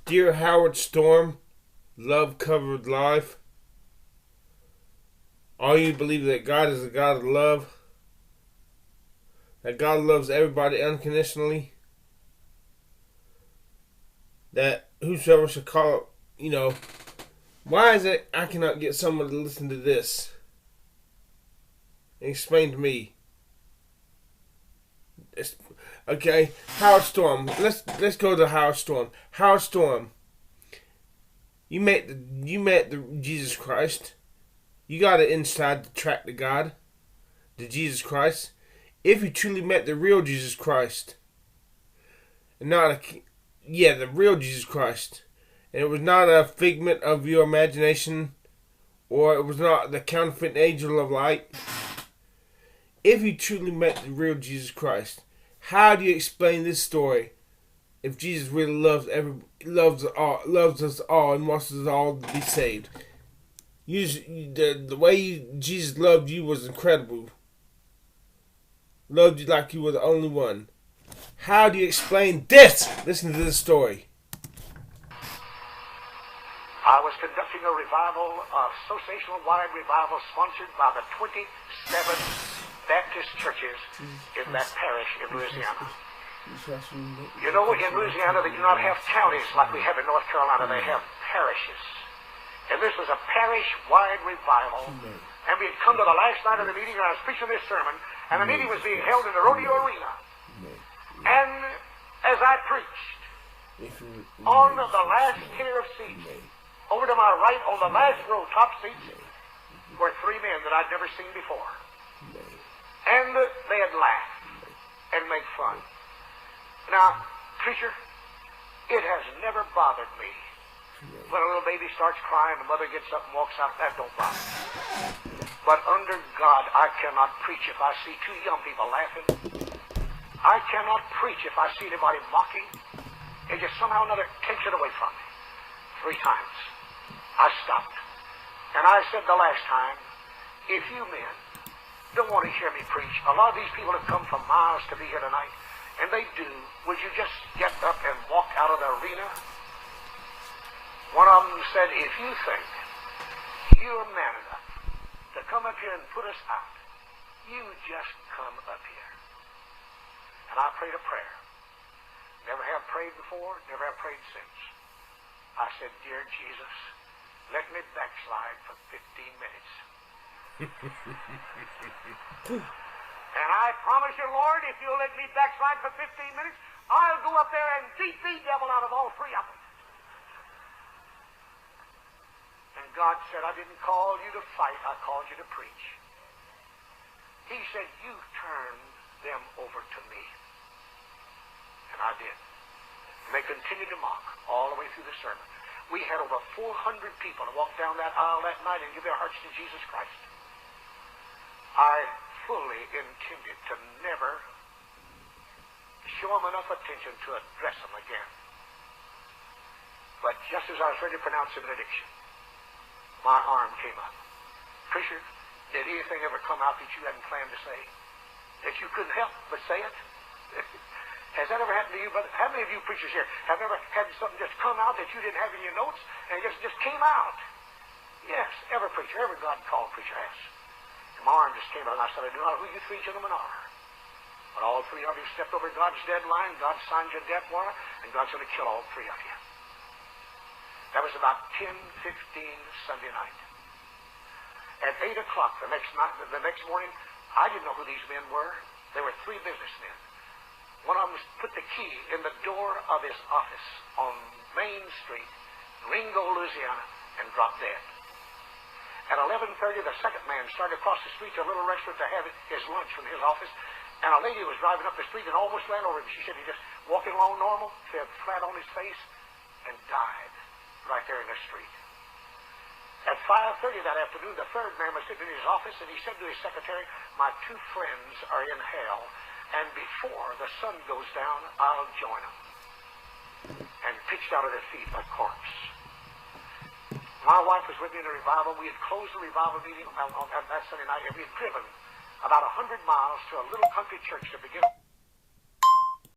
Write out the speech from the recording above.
Dear Howard Storm, Love Covered Life, all you believe that God is a God of love, that God loves everybody unconditionally, that whosoever shall call, why is it I cannot get someone to listen to this and explain to me? Okay, Howard Storm. Let's go to Howard Storm. Howard Storm, you met the Jesus Christ. You got it inside the track to God, to Jesus Christ. If you truly met the real Jesus Christ, and not the real Jesus Christ, and it was not a figment of your imagination, or it was not the counterfeit angel of light. If you truly met the real Jesus Christ, how do you explain this story? If Jesus really loves us all, and wants us all to be saved, the way Jesus loved you was incredible. Loved you like you were the only one. How do you explain this? Listen to this story. I was conducting a revival, associational-wide revival, sponsored by the 27 Baptist churches in that parish in Louisiana. You know, in Louisiana, they do not have counties like we have in North Carolina. They have parishes. And this was a parish-wide revival. And we had come to the last night of the meeting, and I was preaching this sermon, and the meeting was being held in the rodeo arena. And as I preached, on the last tier of seats, over to my right, on the last row, top seats, were three men that I'd never seen before. And they had laughed and made fun. Now, preacher, it has never bothered me. When a little baby starts crying, the mother gets up and walks out, that don't bother me. But under God, I cannot preach if I see two young people laughing. I cannot preach if I see anybody mocking. It just somehow or another takes it away from me. 3 times. I stopped. And I said the last time, if you men don't want to hear me preach, a lot of these people have come from miles to be here tonight, and they do, would you just get up and walk out of the arena? One of them said, if you think you're man enough to come up here and put us out, you just come up here. And I prayed a prayer. Never have prayed before, never have prayed since. I said, dear Jesus, let me backslide for 15 minutes. And I promise you, Lord, if you'll let me backslide for 15 minutes, I'll go up there and beat the devil out of all 3 of them. And God said, I didn't call you to fight, I called you to preach. He said, you turn them over to me. And I did. And they continued to mock all the way through the sermon. We had over 400 people to walk down that aisle that night and give their hearts to Jesus Christ. I fully intended to never show them enough attention to address them again. But just as I was ready to pronounce the benediction, my arm came up. Preacher, did anything ever come out that you hadn't planned to say? That you couldn't help but say it? Has that ever happened to you, brother? How many of you preachers here have ever had something just come out that you didn't have in your notes and it just came out? Yes, every preacher, every God-called preacher has. And my arm just came out and I said, I do not know who you 3 gentlemen are. But all 3 of you stepped over God's deadline, God signed your death warrant, and God's going to kill all 3 of you. That was about 10:15 Sunday night. At 8 o'clock the next morning, I didn't know who these men were. They were 3 businessmen. One of them put the key in the door of his office on Main Street, Ringo, Louisiana, and dropped dead. At 11:30, the second man started across the street to a little restaurant to have his lunch from his office, and a lady was driving up the street and almost ran over him. She said he just walking along normal, fell flat on his face, and died right there in the street. At 5:30 that afternoon, the third man was sitting in his office, and he said to his secretary, my 2 friends are in hell, and before the sun goes down, I'll join them. And pitched out at their feet a corpse. My wife was with me in the revival. We had closed the revival meeting on that Sunday night, and we had driven about 100 miles to a little country church to begin.